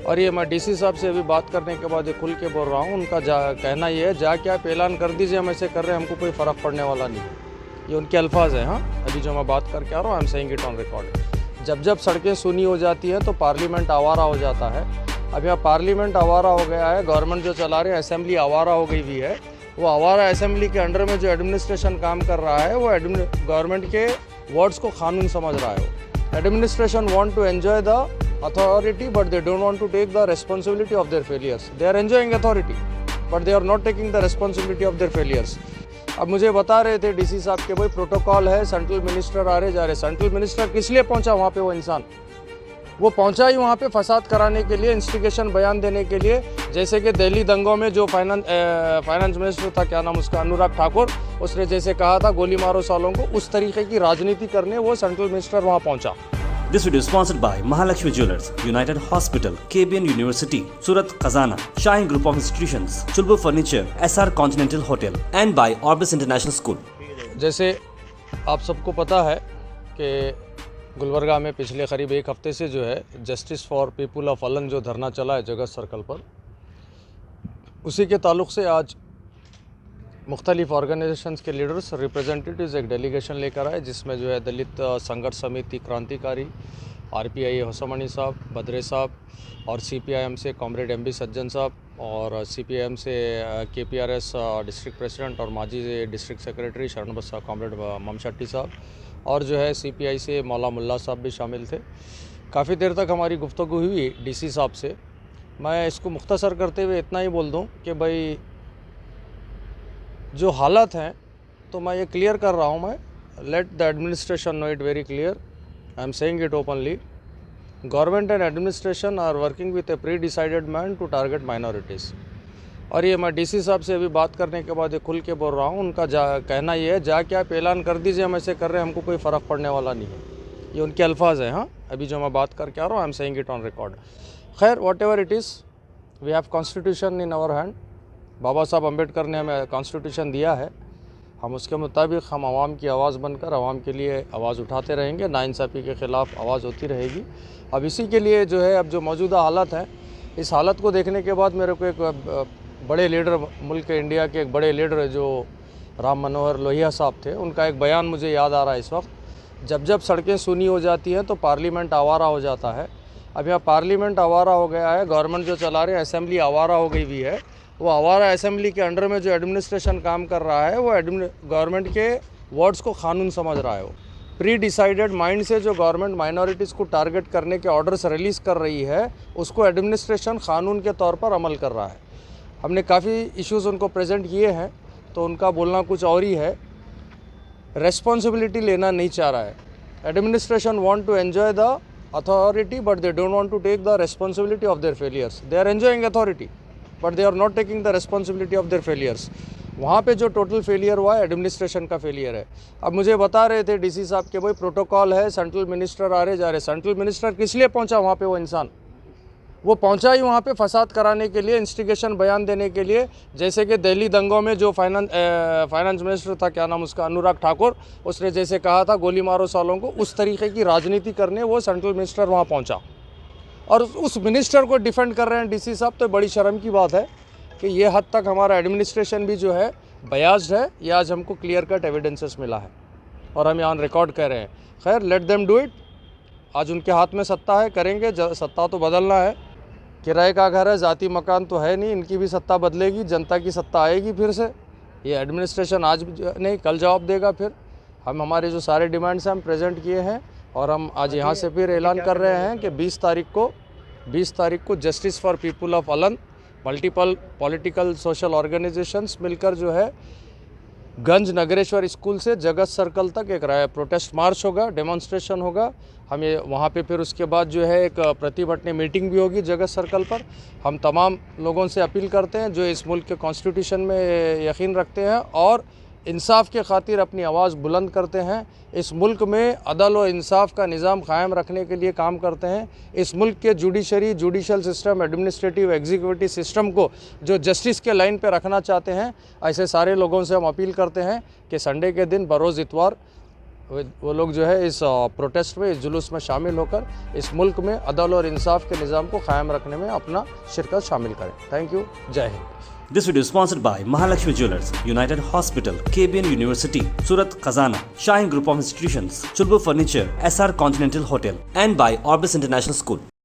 और ये मैं डीसी साहब से अभी बात करने के बाद ये खुल के बोल रहा हूँ, उनका कहना ये है जाके आप ऐलान कर दीजिए हम ऐसे कर रहे हैं, हमको कोई फ़र्क पड़ने वाला नहीं है। ये उनके अल्फाज हैं। हाँ, अभी जो मैं बात करके आ रहा हूँ, I am saying it on record. जब जब सड़कें सूनी हो जाती हैं तो पार्लियामेंट आवारा हो जाता है। अब यहाँ पार्लियामेंट आवारा हो गया है, गवर्नमेंट जो चला रहे हैं असेंबली आवारा हो गई हुई है। वो आवारा असेंबली के अंडर में जो एडमिनिस्ट्रेशन काम कर रहा है वो गवर्नमेंट के वर्ड्स को कानून समझ रहा है। Administration want to enjoy the authority but they don't want to take the responsibility of their failures. They are enjoying authority but they are not taking the responsibility of their failures. अब मुझे बता रहे थे DC साहब के भाई protocol है, central minister आ रहे जा रहे। सेंट्रल मिनिस्टर किस लिए पहुंचा वहाँ पे? वो इंसान वो पहुंचा ही वहाँ पे फसाद कराने के लिए, इंस्टिगेशन बयान देने के लिए। जैसे कि दिल्ली दंगों में जो फाइनेंस मिनिस्टर था, क्या नाम उसका, अनुराग ठाकुर, उसने जैसे कहा था गोली मारो सालों को, उस तरीके की राजनीति करने वो सेंट्रल मिनिस्टर वहाँ पहुँचा। This video is sponsored by Mahalakshmi Jewelers, United Hospital, KBN University, Surat Khazana, Shine Group of Institutions, Chulbur Furniture, SR Continental Hotel, and by Orbis International School. जैसे आप सबको पता है कि गुलबर्गा में पिछले करीब एक हफ्ते से जो है justice for people of Alan जो धरना चला है जगत सर्कल पर, उसी के ताल्लुक़ से आज मुख्तलिफ़ ऑर्गेनाइजेशंस के लीडर्स, रिप्रेजेंटेटिव्स एक डेलीगेशन लेकर आए, जिसमें जो है दलित संघर्ष समिति क्रांतिकारी, RPI होसमनी साहब, बद्रे साहब, और CPIM से कॉमरेड MB सज्जन साहब, और CPIM से KPRS डिस्ट्रिक्ट प्रेसिडेंट और माजी डिस्ट्रिक्ट सेक्रेटरी शरण बसा कॉमरेड ममशट्टी साहब, और जो है CPI से मौला मुल्ला साहब भी शामिल थे। काफ़ी देर तक हमारी गुफ्तगू हुई DC साहब से। मैं इसको मुख्तसर करते हुए इतना ही बोल दूँ कि भाई जो हालत हैं, तो मैं ये क्लियर कर रहा हूँ, मैं let the administration know it very clear, I am saying it openly, government and administration are working with a pre decided man to target minorities. और ये मैं DC साहब से अभी बात करने के बाद ये खुल के बोल रहा हूँ, उनका कहना ये है जाके आप ऐलान कर दीजिए हम ऐसे कर रहे हैं, हमको कोई फ़र्क पड़ने वाला नहीं है। ये उनके अल्फाज हैं। हाँ, अभी जो मैं बात करके आ रहा हूँ, I am saying it on record. खैर, whatever it is, we have constitution in our hand. Baba Saheb Ambedkar ने हमें कॉन्स्टिट्यूशन दिया है, हम उसके मुताबिक हम आवाम की आवाज़ बनकर आवाम के लिए आवाज़ उठाते रहेंगे, नाइंसाफ़ी के ख़िलाफ़ आवाज़ होती रहेगी। अब इसी के लिए जो है, अब जो मौजूदा हालत है, इस हालत को देखने के बाद मेरे को एक बड़े लीडर, मुल्क के इंडिया के एक बड़े लीडर जो राम मनोहर लोहिया साहब थे, उनका एक बयान मुझे याद आ रहा है इस वक्त। जब जब सड़कें सूनी हो जाती हैं तो पार्लियामेंट आवारा हो जाता है। अब यहाँ पार्लियामेंट आवारा हो गया है, गवर्नमेंट जो चला रहे हैं असेंबली आवारा हो गई हुई है। वो आवारा असेंबली के अंडर में जो एडमिनिस्ट्रेशन काम कर रहा है वो गवर्नमेंट के वर्ड्स को कानून समझ रहा है। वो प्री डिसाइडेड माइंड से जो गवर्नमेंट माइनॉरिटीज़ को टारगेट करने के ऑर्डर्स रिलीज़ कर रही है, उसको एडमिनिस्ट्रेशन कानून के तौर पर अमल कर रहा है। हमने काफ़ी इश्यूज़ उनको प्रेजेंट किए हैं, तो उनका बोलना कुछ और ही है, रेस्पॉन्सिबिलिटी लेना नहीं चाह रहा है। Administration want to enjoy the authority but they don't want to take the responsibility of their failures. They are enjoying authority but they are not taking the responsibility of their failures. वहाँ पे जो total failure हुआ है, administration का failure है। अब मुझे बता रहे थे DC साहब के भाई प्रोटोकॉल है, सेंट्रल मिनिस्टर आ रहे जा रहे। सेंट्रल मिनिस्टर किस लिए पहुँचा वहाँ पे? वो इंसान वो पहुंचा ही वहाँ पे फसाद कराने के लिए, इंस्टिगेशन बयान देने के लिए। जैसे कि दिल्ली दंगों में जो फाइनेंस मिनिस्टर था, क्या नाम उसका, अनुराग ठाकुर, उसने जैसे कहा था गोली मारो सालों को, उस तरीके की राजनीति करने वो सेंट्रल मिनिस्टर वहाँ पहुँचा और उस मिनिस्टर को डिफेंड कर रहे हैं DC साहब। तो बड़ी शर्म की बात है कि ये हद तक हमारा एडमिनिस्ट्रेशन भी जो है बयास्ड है। ये आज हमको क्लियर कट एविडेंसेस मिला है और हम यहाँ रिकॉर्ड कर रहे हैं। खैर, लेट देम डू इट। आज उनके हाथ में सत्ता है, करेंगे। सत्ता तो बदलना है, किराए का घर है, ज़ाती मकान तो है नहीं। इनकी भी सत्ता बदलेगी, जनता की सत्ता आएगी फिर से। ये एडमिनिस्ट्रेशन आज नहीं कल जवाब देगा। फिर हम हमारे जो सारे डिमांड्स हैं हम प्रेजेंट किए हैं और हम आज यहाँ से फिर ऐलान कर रहे हैं कि 20 तारीख को justice for people of Alan, multiple political social organisations मिलकर जो है गंज नगरेश्वर स्कूल से जगत सर्कल तक एक प्रोटेस्ट मार्च होगा, डेमोन्स्ट्रेशन होगा। हम ये वहाँ पे फिर उसके बाद जो है एक प्रतिभटनी मीटिंग भी होगी जगत सर्कल पर। हम तमाम लोगों से अपील करते हैं जो इस मुल्क के कॉन्स्टिट्यूशन में यकीन रखते हैं और इंसाफ के खातिर अपनी आवाज़ बुलंद करते हैं, इस मुल्क में अदल और इंसाफ का निज़ाम कायम रखने के लिए काम करते हैं, इस मुल्क के judicial system, administrative, executive system को जो जस्टिस के लाइन पे रखना चाहते हैं, ऐसे सारे लोगों से हम अपील करते हैं कि संडे के दिन बरोज़ इतवार वो लोग जो है इस प्रोटेस्ट में, इस जुलूस में शामिल होकर इस मुल्क में अदल और इंसाफ के निज़ाम को क़ायम रखने में अपना शिरकत शामिल करें। Thank you. जय Hind. This video is sponsored by Mahalakshmi Jewelers, United Hospital, KBN University, Surat Khazana, Shine Group of Institutions, Chulbur Furniture, SR Continental Hotel, and by Orbis International School.